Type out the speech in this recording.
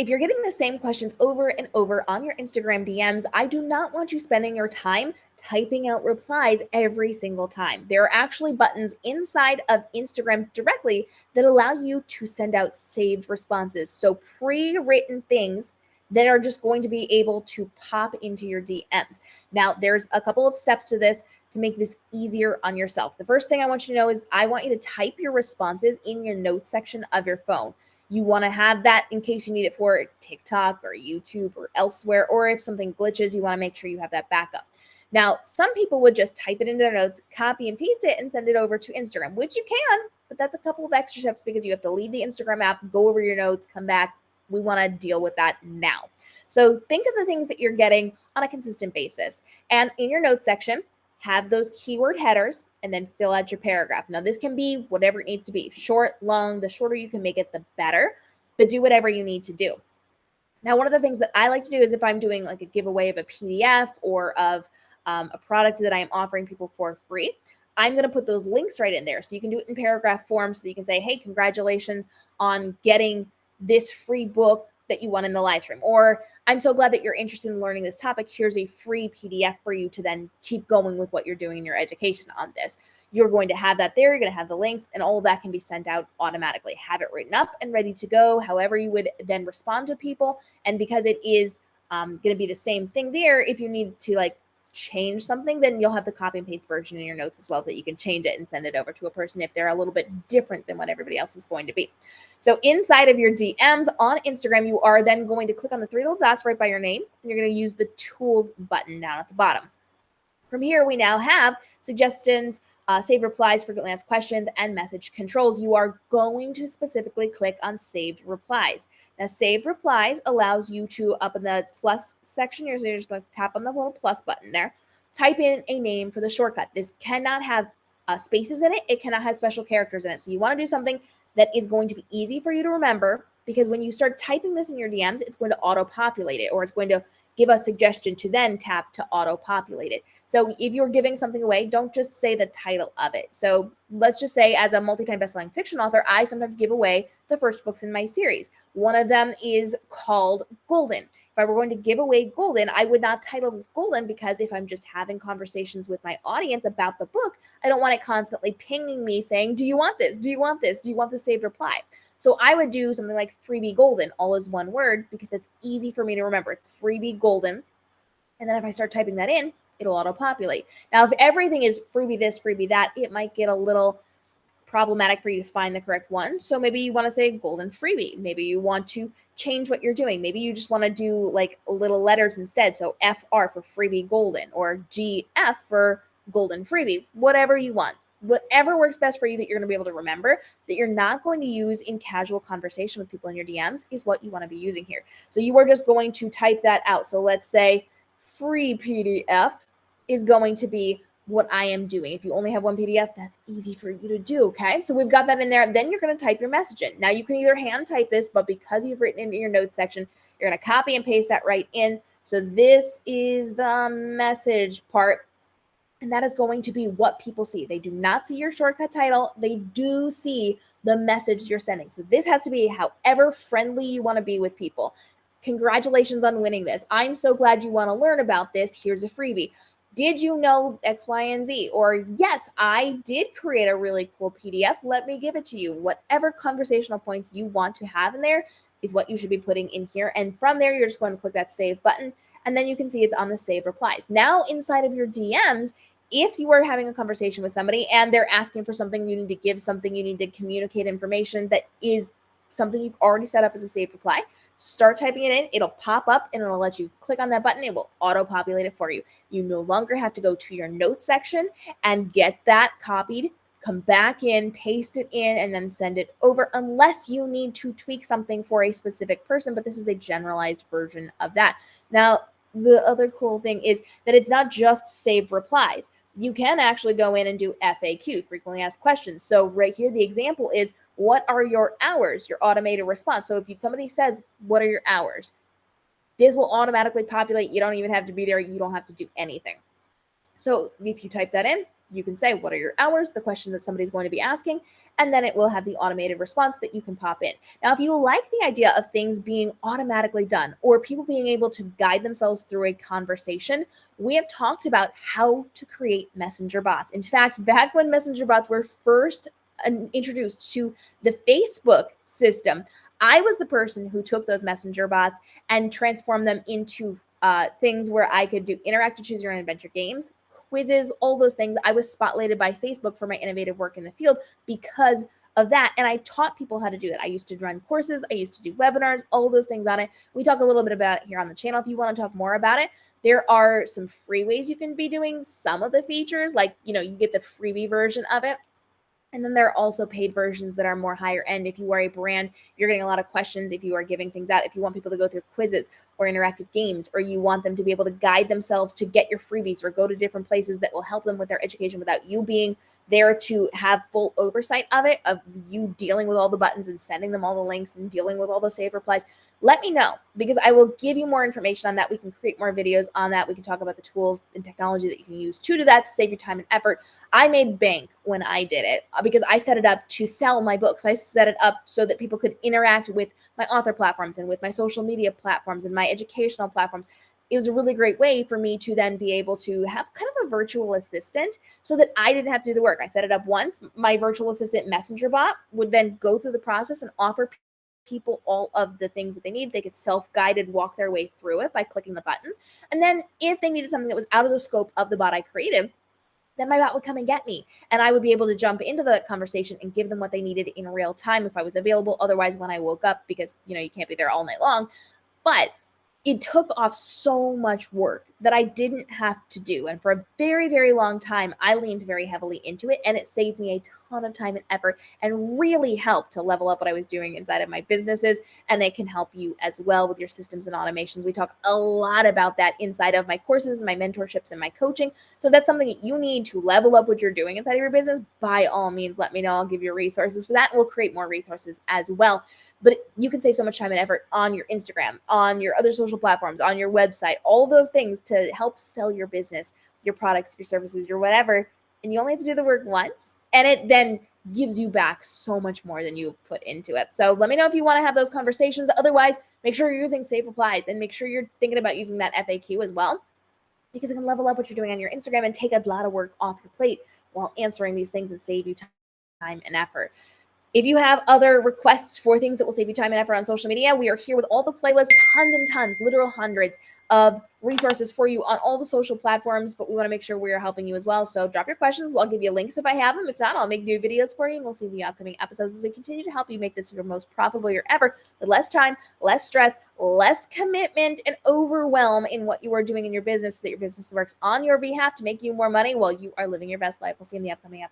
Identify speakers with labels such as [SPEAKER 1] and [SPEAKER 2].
[SPEAKER 1] if you're getting the same questions over and over on your Instagram DMs, I do not want you spending your time typing out replies every single time. There are actually buttons inside of Instagram directly that allow you to send out saved responses. So pre-written things that are just going to be able to pop into your DMs. Now, there's a couple of steps to this to make this easier on yourself. The first thing I want you to know is I want you to type your responses in your notes section of your phone. You want to have that in case you need it for TikTok or YouTube or elsewhere, or if something glitches, you want to make sure you have that backup. Now, some people would just type it into their notes, copy and paste it, and send it over to Instagram, which you can, but that's a couple of extra steps because you have to leave the Instagram app, go over your notes, come back. We want to deal with that now. So think of the things that you're getting on a consistent basis. And in your notes section, have those keyword headers and then fill out your paragraph. Now, this can be whatever it needs to be, short, long. The shorter you can make it, the better, but do whatever you need to do. Now, one of the things that I like to do is if I'm doing like a giveaway of a PDF or of a product that I am offering people for free, I'm going to put those links right in there. So you can do it in paragraph form so that you can say, hey, congratulations on getting this free book that you won in the live stream. Or I'm so glad that you're interested in learning this topic. Here's a free PDF for you to then keep going with what you're doing in your education on this. You're going to have that there. You're going to have the links, and all of that can be sent out automatically. Have it written up and ready to go, however you would then respond to people. And because it is going to be the same thing there, if you need to like change something, then you'll have the copy and paste version in your notes as well that you can change it and send it over to a person if they're a little bit different than what everybody else is going to be. So inside of your DMs on Instagram, you are then going to click on the three little dots right by your name, and you're going to use the tools button down at the bottom. From here, we now have suggestions, save replies, frequently asked questions, and message controls. You are going to specifically click on saved replies. Now, saved replies allows you to, up in the plus section here, so you're just going to tap on the little plus button there, type in a name for the shortcut. This cannot have spaces in it. It cannot have special characters in it. So you want to do something that is going to be easy for you to remember, because when you start typing this in your DMs, it's going to auto-populate it, or it's going to give a suggestion to then tap to auto-populate it. So if you're giving something away, don't just say the title of it. So let's just say, as a multi-time best-selling fiction author, I sometimes give away the first books in my series. One of them is called Golden. If I were going to give away Golden, I would not title this Golden, because if I'm just having conversations with my audience about the book, I don't want it constantly pinging me saying, do you want this? Do you want this? Do you want the saved reply? So I would do something like Freebie Golden, all is one word, because it's easy for me to remember. It's Freebie Golden. And then if I start typing that in, it'll auto-populate. Now, if everything is freebie this, freebie that, it might get a little problematic for you to find the correct one. So maybe you want to say Golden Freebie. Maybe you want to change what you're doing. Maybe you just want to do like little letters instead. So FR for Freebie Golden, or GF for Golden Freebie, whatever you want. Whatever works best for you that you're going to be able to remember, that you're not going to use in casual conversation with people in your DMs, is what you want to be using here. So you are just going to type that out. So let's say free PDF is going to be what I am doing. If you only have one PDF, that's easy for you to do, okay? So we've got that in there. Then you're going to type your message in. Now you can either hand type this, but because you've written it in your notes section, you're going to copy and paste that right in. So this is the message part. And that is going to be what people see. They do not see your shortcut title. They do see the message you're sending. So this has to be however friendly you want to be with people. Congratulations on winning this. I'm so glad you want to learn about this. Here's a freebie. Did you know X, Y, and Z? Or yes, I did create a really cool PDF. Let me give it to you. Whatever conversational points you want to have in there is what you should be putting in here. And from there, you're just going to click that save button. And then you can see it's on the save replies. Now inside of your DMs, if you are having a conversation with somebody and they're asking for something, you need to give something, you need to communicate information that is something you've already set up as a saved reply, start typing it in. It'll pop up and it'll let you click on that button. It will auto-populate it for you. You no longer have to go to your notes section and get that copied, come back in, paste it in, and then send it over, unless you need to tweak something for a specific person. But this is a generalized version of that. Now, the other cool thing is that it's not just saved replies. You can actually go in and do FAQ, frequently asked questions. So right here, the example is, what are your hours? Your automated response. So if somebody says, what are your hours? This will automatically populate. You don't even have to be there. You don't have to do anything. So if you type that in, you can say, what are your hours? The question that somebody's going to be asking, and then it will have the automated response that you can pop in. Now, if you like the idea of things being automatically done or people being able to guide themselves through a conversation, we have talked about how to create messenger bots. In fact, back when messenger bots were first introduced to the Facebook system, I was the person who took those messenger bots and transformed them into things where I could do interactive choose your own adventure games, quizzes, all those things. I was spotlighted by Facebook for my innovative work in the field because of that. And I taught people how to do that. I used to run courses, I used to do webinars, all those things on it. We talk a little bit about it here on the channel. If you want to talk more about it, there are some free ways you can be doing some of the features, like, you know, you get the freebie version of it. And then there are also paid versions that are more higher end. If you are a brand, you're getting a lot of questions. If you are giving things out, if you want people to go through quizzes or interactive games, or you want them to be able to guide themselves to get your freebies or go to different places that will help them with their education without you being there to have full oversight of it, of you dealing with all the buttons and sending them all the links and dealing with all the save replies, let me know, because I will give you more information on that. We can create more videos on that. We can talk about the tools and technology that you can use to do that, to save your time and effort. I made bank when I did it because I set it up to sell my books. I set it up so that people could interact with my author platforms and with my social media platforms and my educational platforms. It was a really great way for me to then be able to have kind of a virtual assistant so that I didn't have to do the work. I set it up once. My virtual assistant messenger bot would then go through the process and offer people all of the things that they need. They could self-guided walk their way through it by clicking the buttons. And then if they needed something that was out of the scope of the bot I created, then my bot would come and get me, and I would be able to jump into the conversation and give them what they needed in real time if I was available. Otherwise, when I woke up, because, you know, you can't be there all night long. But it took off so much work that I didn't have to do. And for a very, very long time, I leaned very heavily into it, and it saved me a ton of time and effort and really helped to level up what I was doing inside of my businesses. And it can help you as well with your systems and automations. We talk a lot about that inside of my courses and my mentorships and my coaching. So if that's something that you need to level up what you're doing inside of your business, by all means, let me know. I'll give you resources for that, and we'll create more resources as well. But you can save so much time and effort on your Instagram, on your other social platforms, on your website, all those things to help sell your business, your products, your services, your whatever. And you only have to do the work once, and it then gives you back so much more than you've put into it. So let me know if you want to have those conversations. Otherwise, make sure you're using save replies, and make sure you're thinking about using that FAQ as well, because it can level up what you're doing on your Instagram and take a lot of work off your plate while answering these things and save you time and effort. If you have other requests for things that will save you time and effort on social media, we are here with all the playlists, tons and tons, literal hundreds of resources for you on all the social platforms, but we want to make sure we are helping you as well. So drop your questions. I'll give you links if I have them. If not, I'll make new videos for you, and we'll see the upcoming episodes as we continue to help you make this your most profitable year ever with less time, less stress, less commitment, and overwhelm in what you are doing in your business so that your business works on your behalf to make you more money while you are living your best life. We'll see you in the upcoming episode.